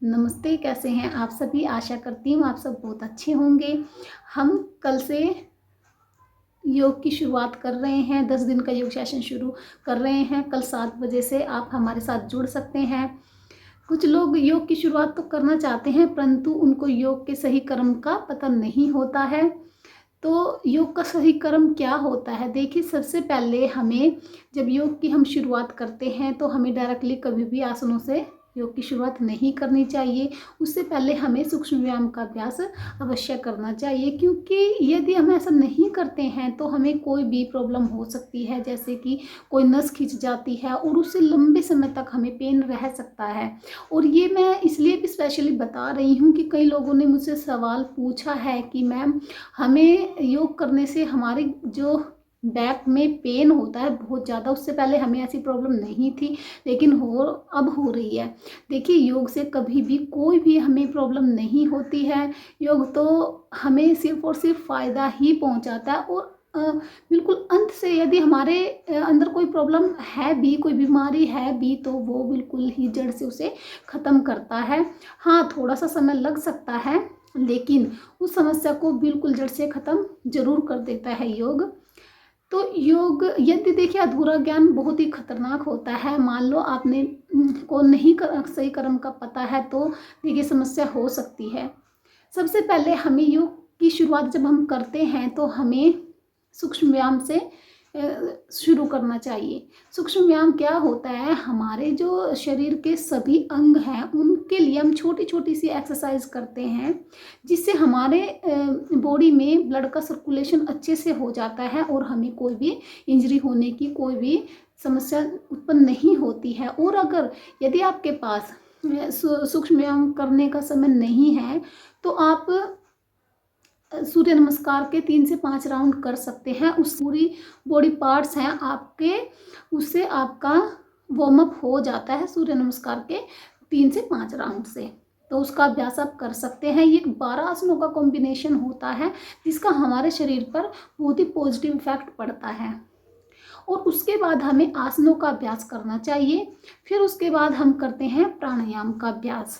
नमस्ते, कैसे हैं आप सभी? आशा करती हूँ आप सब बहुत अच्छे होंगे। हम कल से योग की शुरुआत कर रहे हैं, 10 दिन का योग सेशन शुरू कर रहे हैं। कल 7 बजे से आप हमारे साथ जुड़ सकते हैं। कुछ लोग योग की शुरुआत तो करना चाहते हैं, परंतु उनको योग के सही क्रम का पता नहीं होता है। तो योग का सही क्रम क्या होता है? देखिए, सबसे पहले हमें जब योग की हम शुरुआत करते हैं तो हमें डायरेक्टली कभी भी आसनों से योग की शुरुआत नहीं करनी चाहिए। उससे पहले हमें सूक्ष्म व्यायाम का अभ्यास अवश्य करना चाहिए, क्योंकि यदि हम ऐसा नहीं करते हैं तो हमें कोई भी प्रॉब्लम हो सकती है, जैसे कि कोई नस खिंच जाती है और उससे लंबे समय तक हमें पेन रह सकता है। और ये मैं इसलिए भी स्पेशली बता रही हूँ कि कई लोगों ने मुझसे सवाल पूछा है कि मैम, हमें योग करने से हमारी जो बैक में पेन होता है बहुत ज़्यादा, उससे पहले हमें ऐसी प्रॉब्लम नहीं थी, लेकिन अब हो रही है। देखिए, योग से कभी भी कोई भी हमें प्रॉब्लम नहीं होती है। योग तो हमें सिर्फ और सिर्फ फ़ायदा ही पहुंचाता है। और बिल्कुल अंत से यदि हमारे अंदर कोई प्रॉब्लम है भी, कोई बीमारी है भी, तो वो बिल्कुल ही जड़ से उसे ख़त्म करता है। हाँ, थोड़ा सा समय लग सकता है, लेकिन उस समस्या को बिल्कुल जड़ से ख़त्म जरूर कर देता है योग। तो योग, यदि देखिए, अधूरा ज्ञान बहुत ही खतरनाक होता है। मान लो आपने को नहीं सही कर्म का पता है, तो देखिए समस्या हो सकती है। सबसे पहले हमें योग की शुरुआत जब हम करते हैं तो हमें सूक्ष्म व्यायाम से शुरू करना चाहिए। सूक्ष्म व्यायाम क्या होता है? हमारे जो शरीर के सभी अंग हैं उनके लिए हम छोटी छोटी सी एक्सरसाइज करते हैं, जिससे हमारे बॉडी में ब्लड का सर्कुलेशन अच्छे से हो जाता है और हमें कोई भी इंजरी होने की कोई भी समस्या उत्पन्न नहीं होती है। और अगर यदि आपके पास सूक्ष्म व्यायाम करने का समय नहीं है, तो आप सूर्य नमस्कार के 3 से 5 राउंड कर सकते हैं। उस पूरी बॉडी पार्ट्स हैं आपके, उससे आपका वार्म अप हो जाता है सूर्य नमस्कार के 3 से 5 राउंड से। तो उसका अभ्यास आप कर सकते हैं। ये 12 आसनों का कॉम्बिनेशन होता है, जिसका हमारे शरीर पर बहुत ही पॉजिटिव इफेक्ट पड़ता है। और उसके बाद हमें आसनों का अभ्यास करना चाहिए। फिर उसके बाद हम करते हैं प्राणायाम का अभ्यास।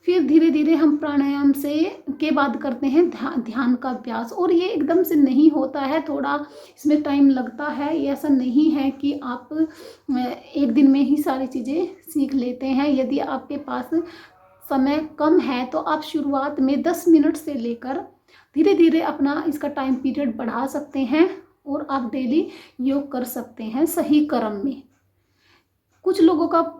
फिर धीरे धीरे हम प्राणायाम से के बाद करते हैं ध्यान का अभ्यास। और ये एकदम से नहीं होता है, थोड़ा इसमें टाइम लगता है। ये ऐसा नहीं है कि आप एक दिन में ही सारी चीज़ें सीख लेते हैं। यदि आपके पास समय कम है तो आप शुरुआत में 10 मिनट से लेकर धीरे धीरे अपना इसका टाइम पीरियड बढ़ा सकते हैं और आप डेली योग कर सकते हैं सही क्रम में। कुछ लोगों का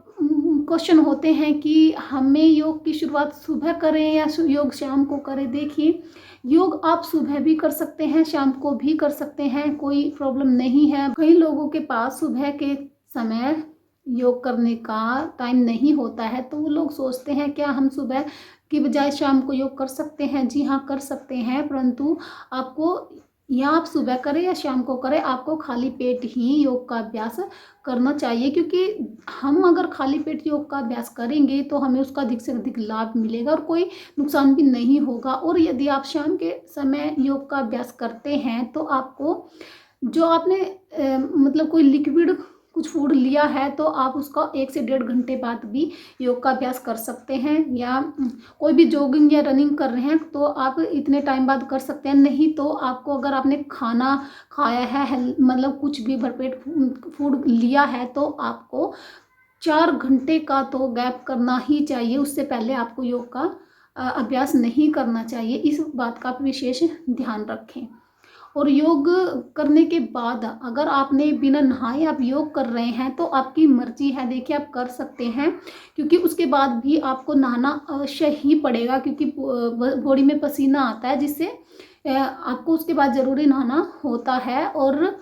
क्वेश्चन होते हैं कि हमें योग की शुरुआत सुबह करें या योग शाम को करें। देखिए, योग आप सुबह भी कर सकते हैं, शाम को भी कर सकते हैं, कोई प्रॉब्लम नहीं है। कई लोगों के पास सुबह के समय योग करने का टाइम नहीं होता है, तो वो लोग सोचते हैं क्या हम सुबह की बजाय शाम को योग कर सकते हैं? जी हाँ, कर सकते हैं, परंतु आपको, या आप सुबह करें या शाम को करें, आपको खाली पेट ही योग का अभ्यास करना चाहिए। क्योंकि हम अगर खाली पेट योग का अभ्यास करेंगे तो हमें उसका अधिक से अधिक लाभ मिलेगा और कोई नुकसान भी नहीं होगा। और यदि आप शाम के समय योग का अभ्यास करते हैं तो आपको, जो आपने मतलब कोई लिक्विड कुछ फूड लिया है, तो आप उसका 1 से 1.5 घंटे बाद भी योग का अभ्यास कर सकते हैं। या कोई भी जॉगिंग या रनिंग कर रहे हैं तो आप इतने टाइम बाद कर सकते हैं। नहीं तो आपको, अगर आपने खाना खाया है, मतलब कुछ भी भरपेट फूड लिया है, तो आपको 4 घंटे का तो गैप करना ही चाहिए। उससे पहले आपको योग का अभ्यास नहीं करना चाहिए। इस बात का आप विशेष ध्यान रखें। और योग करने के बाद अगर आपने बिना नहाए आप योग कर रहे हैं तो आपकी मर्जी है, देखिए आप कर सकते हैं। क्योंकि उसके बाद भी आपको नहाना अवश्य ही पड़ेगा, क्योंकि बॉडी में पसीना आता है, जिससे आपको उसके बाद ज़रूरी नहाना होता है। और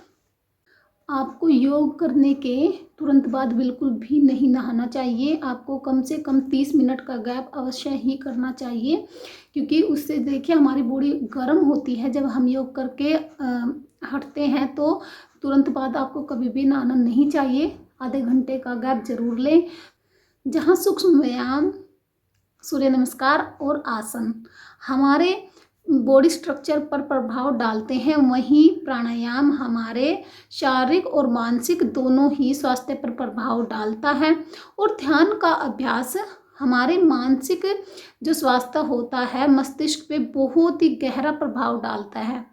आपको योग करने के तुरंत बाद बिल्कुल भी नहीं नहाना चाहिए। आपको कम से कम 30 मिनट का गैप अवश्य ही करना चाहिए, क्योंकि उससे देखिए हमारी बॉडी गर्म होती है। जब हम योग करके हटते हैं तो तुरंत बाद आपको कभी भी नहाना नहीं चाहिए, आधे घंटे का गैप जरूर लें। जहाँ सूक्ष्म व्यायाम, सूर्य नमस्कार और आसन हमारे बॉडी स्ट्रक्चर पर प्रभाव डालते हैं, वहीं प्राणायाम हमारे शारीरिक और मानसिक दोनों ही स्वास्थ्य पर प्रभाव डालता है। और ध्यान का अभ्यास हमारे मानसिक जो स्वास्थ्य होता है मस्तिष्क पे बहुत ही गहरा प्रभाव डालता है।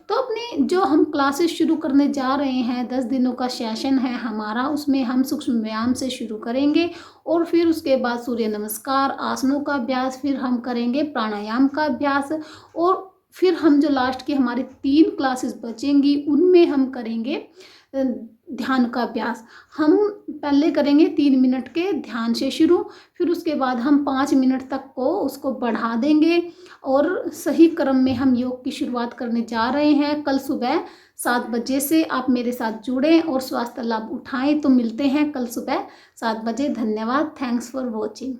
तो अपने जो हम क्लासेस शुरू करने जा रहे हैं, 10 दिनों का सेशन है हमारा, उसमें हम सूक्ष्म व्यायाम से शुरू करेंगे और फिर उसके बाद सूर्य नमस्कार, आसनों का अभ्यास, फिर हम करेंगे प्राणायाम का अभ्यास और फिर हम जो लास्ट की हमारी 3 क्लासेस बचेंगी उनमें हम करेंगे ध्यान का अभ्यास। हम पहले करेंगे 3 मिनट के ध्यान से शुरू, फिर उसके बाद हम 5 मिनट तक को उसको बढ़ा देंगे और सही क्रम में हम योग की शुरुआत करने जा रहे हैं। कल सुबह 7 बजे से आप मेरे साथ जुड़ें और स्वास्थ्य लाभ उठाएं। तो मिलते हैं कल सुबह 7 बजे। धन्यवाद। Thanks for watching.